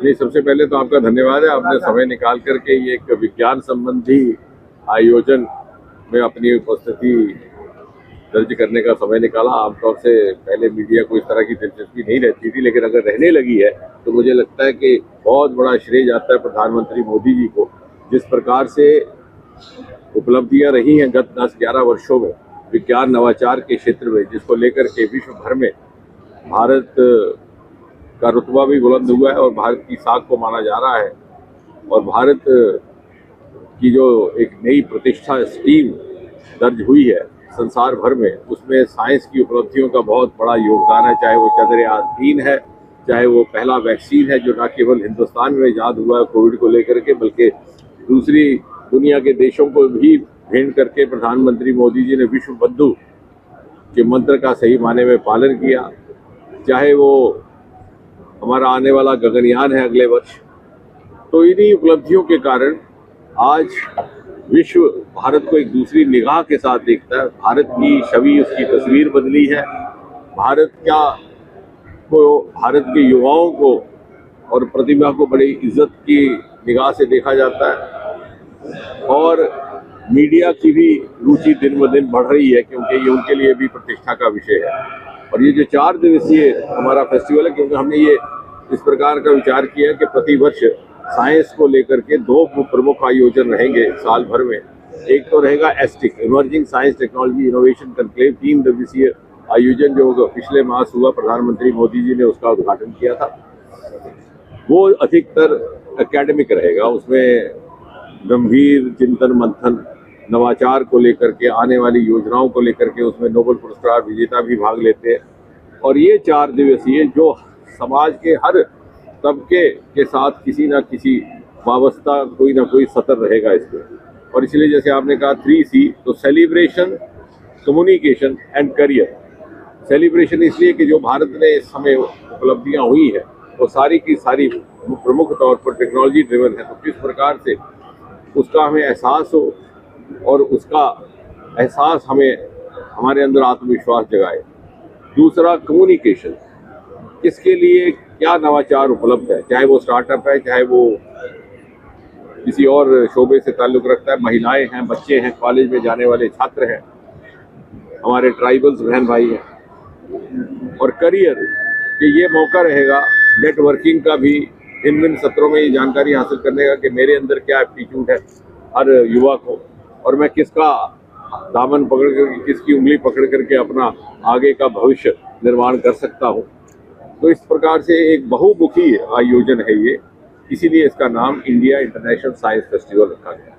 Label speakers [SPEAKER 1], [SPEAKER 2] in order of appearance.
[SPEAKER 1] जी, सबसे पहले तो आपका धन्यवाद है। आपने समय निकाल करके ये एक विज्ञान संबंधी आयोजन में अपनी उपस्थिति दर्ज करने का समय निकाला। आमतौर से पहले मीडिया को इस तरह की दिलचस्पी नहीं रहती थी, लेकिन अगर रहने लगी है तो मुझे लगता है कि बहुत बड़ा श्रेय जाता है प्रधानमंत्री मोदी जी को। जिस प्रकार से उपलब्धियां रही हैं गत 10-11 वर्षों में विज्ञान नवाचार के क्षेत्र में, जिसको लेकर के विश्व भर में भारत का रुतबा भी बुलंद हुआ है और भारत की साख को माना जा रहा है। और भारत की जो एक नई प्रतिष्ठा स्टीम दर्ज हुई है संसार भर में, उसमें साइंस की उपलब्धियों का बहुत बड़ा योगदान है। चाहे वो चंद्रयान-3 है, चाहे वो पहला वैक्सीन है जो न केवल हिंदुस्तान में ईजाद हुआ है कोविड को लेकर के, बल्कि दूसरी दुनिया के देशों को भी भेंट करके प्रधानमंत्री मोदी जी ने विश्व बंधु के मंत्र का सही माने में पालन किया। चाहे वो हमारा आने वाला गगनयान है अगले वर्ष, तो इन्हीं उपलब्धियों के कारण आज विश्व भारत को एक दूसरी निगाह के साथ देखता है। भारत की छवि, उसकी तस्वीर बदली है। भारत के युवाओं को और प्रतिभा को बड़ी इज्जत की निगाह से देखा जाता है और मीडिया की भी रुचि दिन ब दिन बढ़ रही है, क्योंकि ये उनके लिए भी प्रतिष्ठा का विषय है। और ये जो 4 दिवसीय हमारा फेस्टिवल है, क्योंकि हमने ये इस प्रकार का विचार किया है कि प्रतिवर्ष साइंस को लेकर के 2 प्रमुख आयोजन रहेंगे साल भर में। एक तो रहेगा ESTIC, emerging science technology innovation conclave, 3 दिवसीय आयोजन जो पिछले मास हुआ, प्रधानमंत्री मोदी जी ने उसका उद्घाटन किया था। वो अधिकतर एकेडमिक रहेगा, उसमें गंभीर चिंतन मंथन नवाचार को लेकर के, आने वाली योजनाओं को लेकर के, उसमें नोबेल पुरस्कार विजेता भी भाग लेते हैं। और ये 4 दिवसीय जो समाज के हर तबके के साथ किसी न किसी वाबस्ता कोई ना कोई सतर रहेगा इसमें। और इसलिए जैसे आपने कहा 3C, तो celebration, communication and career. Celebration इसलिए कि जो भारत ने इस समय उपलब्धियां हुई हैं वो सारी की सारी प्रमुख तौर पर टेक्नोलॉजी ड्रिवन है, तो किस प्रकार से उसका हमें एहसास हो और उसका एहसास हमें हमारे अंदर आत्मविश्वास जगाए। दूसरा कम्युनिकेशन, किसके लिए क्या नवाचार उपलब्ध है, चाहे वो स्टार्टअप है, चाहे वो किसी और शोबे से ताल्लुक़ रखता है, महिलाएं हैं, बच्चे हैं, कॉलेज में जाने वाले छात्र हैं, हमारे ट्राइबल्स बहन भाई हैं। और करियर कि ये मौका रहेगा नेटवर्किंग का भी, इन सत्रों में ये जानकारी हासिल करने का कि मेरे अंदर क्या एप्टीट्यूड है हर युवा को, और मैं किसका दामन पकड़ करके, किसकी उंगली पकड़ करके अपना आगे का भविष्य निर्माण कर सकता हूँ। तो इस प्रकार से एक बहुमुखी आयोजन है ये, इसीलिए इसका नाम इंडिया इंटरनेशनल साइंस फेस्टिवल रखा गया।